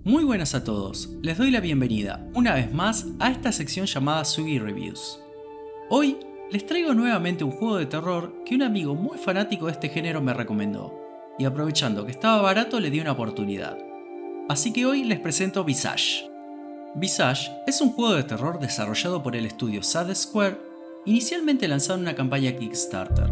Muy buenas a todos, les doy la bienvenida una vez más a esta sección llamada Sugi Reviews. Hoy les traigo nuevamente un juego de terror que un amigo muy fanático de este género me recomendó, y aprovechando que estaba barato le di una oportunidad. Así que hoy les presento Visage. Visage es un juego de terror desarrollado por el estudio Sad Square, inicialmente lanzado en una campaña Kickstarter.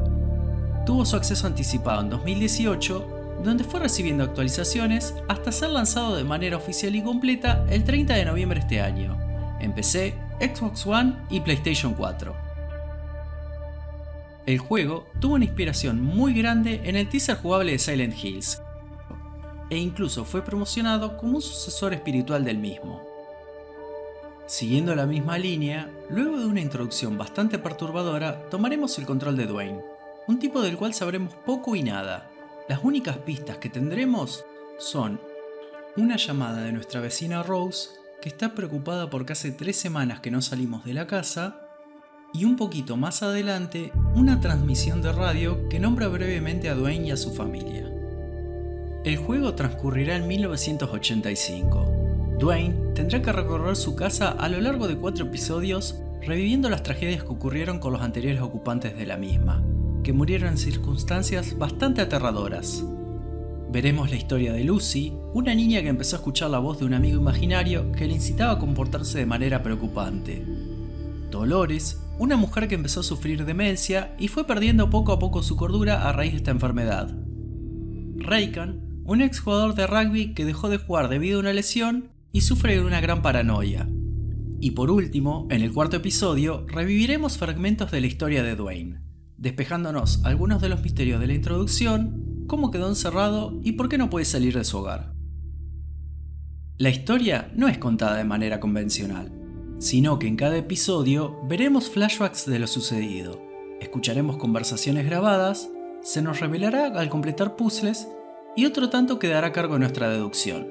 Tuvo su acceso anticipado en 2018, donde fue recibiendo actualizaciones hasta ser lanzado de manera oficial y completa el 30 de noviembre de este año, en PC, Xbox One y PlayStation 4. El juego tuvo una inspiración muy grande en el teaser jugable de Silent Hills, e incluso fue promocionado como un sucesor espiritual del mismo. Siguiendo la misma línea, luego de una introducción bastante perturbadora, tomaremos el control de Dwayne, un tipo del cual sabremos poco y nada. Las únicas pistas que tendremos son una llamada de nuestra vecina Rose, que está preocupada porque hace 3 semanas que no salimos de la casa, y un poquito más adelante, una transmisión de radio que nombra brevemente a Dwayne y a su familia. El juego transcurrirá en 1985. Dwayne tendrá que recorrer su casa a lo largo de 4 episodios, reviviendo las tragedias que ocurrieron con los anteriores ocupantes de la misma, que murieron en circunstancias bastante aterradoras. Veremos la historia de Lucy, una niña que empezó a escuchar la voz de un amigo imaginario que le incitaba a comportarse de manera preocupante. Dolores, una mujer que empezó a sufrir demencia y fue perdiendo poco a poco su cordura a raíz de esta enfermedad. Reikan, un exjugador de rugby que dejó de jugar debido a una lesión y sufre de una gran paranoia. Y por último, en el 4º episodio, reviviremos fragmentos de la historia de Dwayne, despejándonos algunos de los misterios de la introducción, cómo quedó encerrado y por qué no puede salir de su hogar. La historia no es contada de manera convencional, sino que en cada episodio veremos flashbacks de lo sucedido, escucharemos conversaciones grabadas, se nos revelará al completar puzzles y otro tanto quedará a cargo de nuestra deducción,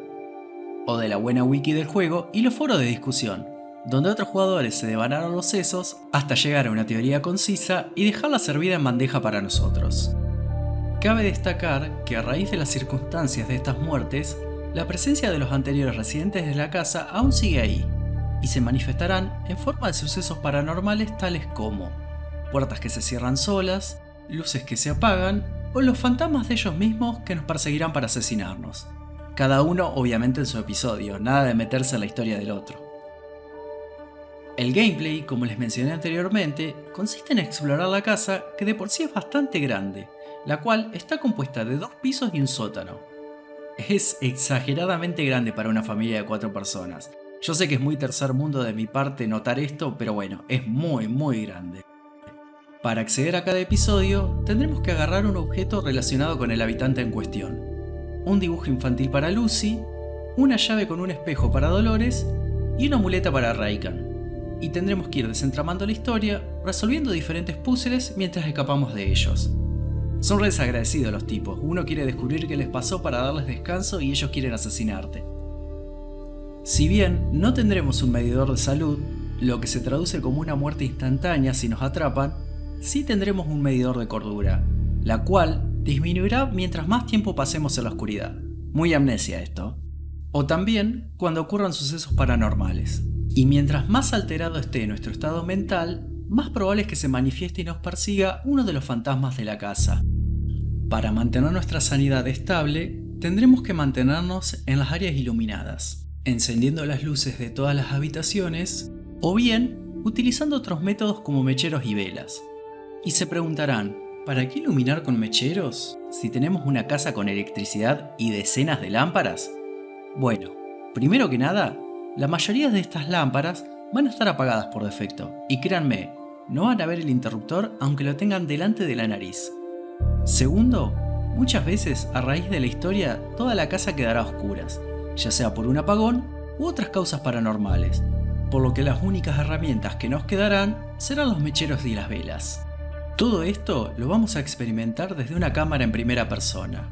o de la buena wiki del juego y los foros de discusión, donde otros jugadores se devanaron los sesos hasta llegar a una teoría concisa y dejarla servida en bandeja para nosotros. Cabe destacar que a raíz de las circunstancias de estas muertes, la presencia de los anteriores residentes de la casa aún sigue ahí, y se manifestarán en forma de sucesos paranormales tales como puertas que se cierran solas, luces que se apagan, o los fantasmas de ellos mismos que nos perseguirán para asesinarnos. Cada uno obviamente en su episodio, nada de meterse en la historia del otro. El gameplay, como les mencioné anteriormente, consiste en explorar la casa, que de por sí es bastante grande, la cual está compuesta de 2 pisos y un sótano. Es exageradamente grande para una familia de 4 personas. Yo sé que es muy tercer mundo de mi parte notar esto, pero bueno, es muy grande. Para acceder a cada episodio, tendremos que agarrar un objeto relacionado con el habitante en cuestión. Un dibujo infantil para Lucy, una llave con un espejo para Dolores y una muleta para Reikan. Y tendremos que ir desentramando la historia, resolviendo diferentes puzzles mientras escapamos de ellos. Son re desagradecidos los tipos, uno quiere descubrir qué les pasó para darles descanso y ellos quieren asesinarte. Si bien no tendremos un medidor de salud, lo que se traduce como una muerte instantánea si nos atrapan, sí tendremos un medidor de cordura, la cual disminuirá mientras más tiempo pasemos en la oscuridad. Muy amnesia esto. O también cuando ocurran sucesos paranormales. Y mientras más alterado esté nuestro estado mental, más probable es que se manifieste y nos persiga uno de los fantasmas de la casa. Para mantener nuestra sanidad estable, tendremos que mantenernos en las áreas iluminadas, encendiendo las luces de todas las habitaciones, o bien utilizando otros métodos como mecheros y velas. Y se preguntarán, ¿para qué iluminar con mecheros si tenemos una casa con electricidad y decenas de lámparas? Bueno, primero que nada, la mayoría de estas lámparas van a estar apagadas por defecto, y créanme, no van a ver el interruptor aunque lo tengan delante de la nariz. Segundo, muchas veces a raíz de la historia toda la casa quedará a oscuras, ya sea por un apagón u otras causas paranormales, por lo que las únicas herramientas que nos quedarán serán los mecheros y las velas. Todo esto lo vamos a experimentar desde una cámara en primera persona.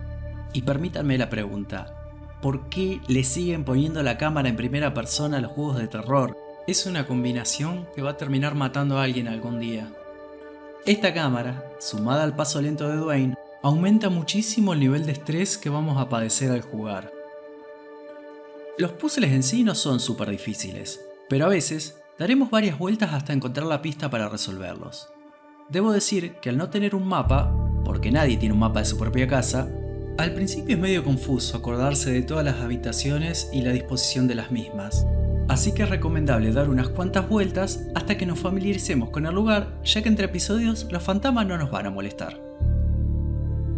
Y permítanme la pregunta, ¿por qué le siguen poniendo la cámara en primera persona a los juegos de terror? Es una combinación que va a terminar matando a alguien algún día. Esta cámara, sumada al paso lento de Dwayne, aumenta muchísimo el nivel de estrés que vamos a padecer al jugar. Los puzzles en sí no son súper difíciles, pero a veces daremos varias vueltas hasta encontrar la pista para resolverlos. Debo decir que al no tener un mapa, porque nadie tiene un mapa de su propia casa, al principio es medio confuso acordarse de todas las habitaciones y la disposición de las mismas, así que es recomendable dar unas cuantas vueltas hasta que nos familiaricemos con el lugar, ya que entre episodios los fantasmas no nos van a molestar.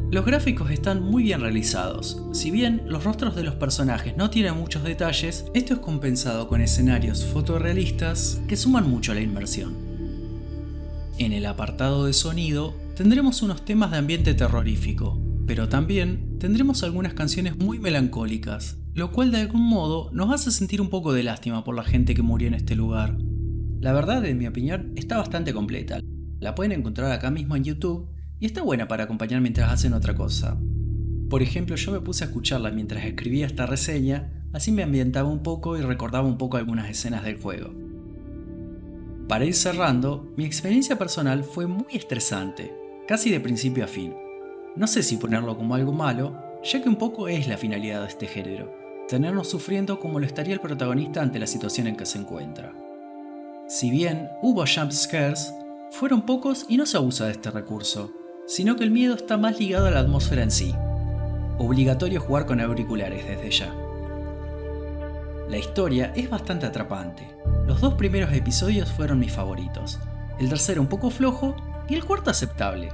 Los gráficos están muy bien realizados. Si bien los rostros de los personajes no tienen muchos detalles, esto es compensado con escenarios fotorrealistas que suman mucho a la inmersión. En el apartado de sonido tendremos unos temas de ambiente terrorífico, pero también tendremos algunas canciones muy melancólicas, lo cual de algún modo nos hace sentir un poco de lástima por la gente que murió en este lugar. La verdad, en mi opinión, está bastante completa. La pueden encontrar acá mismo en YouTube y está buena para acompañar mientras hacen otra cosa. Por ejemplo, yo me puse a escucharla mientras escribía esta reseña, así me ambientaba un poco y recordaba un poco algunas escenas del juego. Para ir cerrando, mi experiencia personal fue muy estresante, casi de principio a fin. No sé si ponerlo como algo malo, ya que un poco es la finalidad de este género, tenernos sufriendo como lo estaría el protagonista ante la situación en que se encuentra. Si bien hubo jump scares, fueron pocos y no se abusa de este recurso, sino que el miedo está más ligado a la atmósfera en sí. Obligatorio jugar con auriculares desde ya. La historia es bastante atrapante. Los 2 primeros episodios fueron mis favoritos, el tercero un poco flojo y el cuarto aceptable.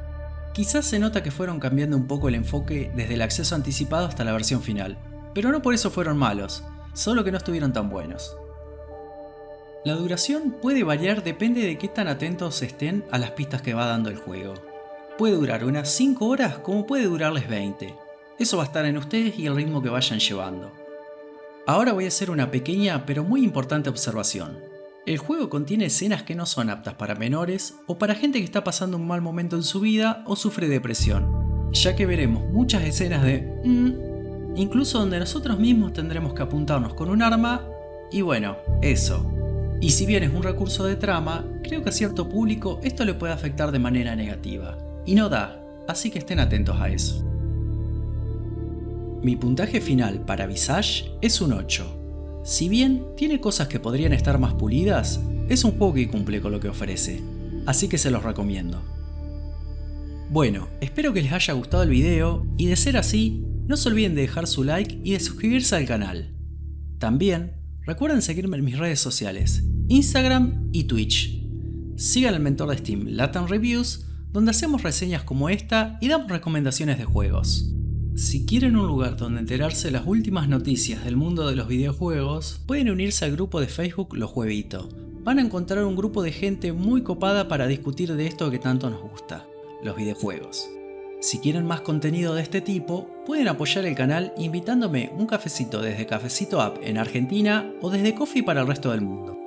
Quizás se nota que fueron cambiando un poco el enfoque desde el acceso anticipado hasta la versión final, pero no por eso fueron malos, solo que no estuvieron tan buenos. La duración puede variar, depende de qué tan atentos estén a las pistas que va dando el juego. Puede durar unas 5 horas como puede durarles 20. Eso va a estar en ustedes y el ritmo que vayan llevando. Ahora voy a hacer una pequeña pero muy importante observación. El juego contiene escenas que no son aptas para menores o para gente que está pasando un mal momento en su vida o sufre depresión, ya que veremos muchas escenas de incluso donde nosotros mismos tendremos que apuntarnos con un arma y bueno, eso. Y si bien es un recurso de trama, creo que a cierto público esto le puede afectar de manera negativa. Y no da, así que estén atentos a eso. Mi puntaje final para Visage es un 8. Si bien tiene cosas que podrían estar más pulidas, es un juego que cumple con lo que ofrece, así que se los recomiendo. Bueno, espero que les haya gustado el video y de ser así, no se olviden de dejar su like y de suscribirse al canal. También, recuerden seguirme en mis redes sociales, Instagram y Twitch. Sigan al mentor de Steam, Latam Reviews, donde hacemos reseñas como esta y damos recomendaciones de juegos. Si quieren un lugar donde enterarse de las últimas noticias del mundo de los videojuegos, pueden unirse al grupo de Facebook Los Jueguito. Van a encontrar un grupo de gente muy copada para discutir de esto que tanto nos gusta, los videojuegos. Si quieren más contenido de este tipo, pueden apoyar el canal invitándome un cafecito desde Cafecito App en Argentina o desde Coffee para el resto del mundo.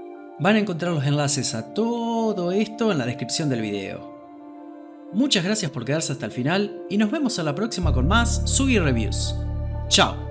Van a encontrar los enlaces a todo esto en la descripción del video. Muchas gracias por quedarse hasta el final y nos vemos a la próxima con más Sugi Reviews. ¡Chao!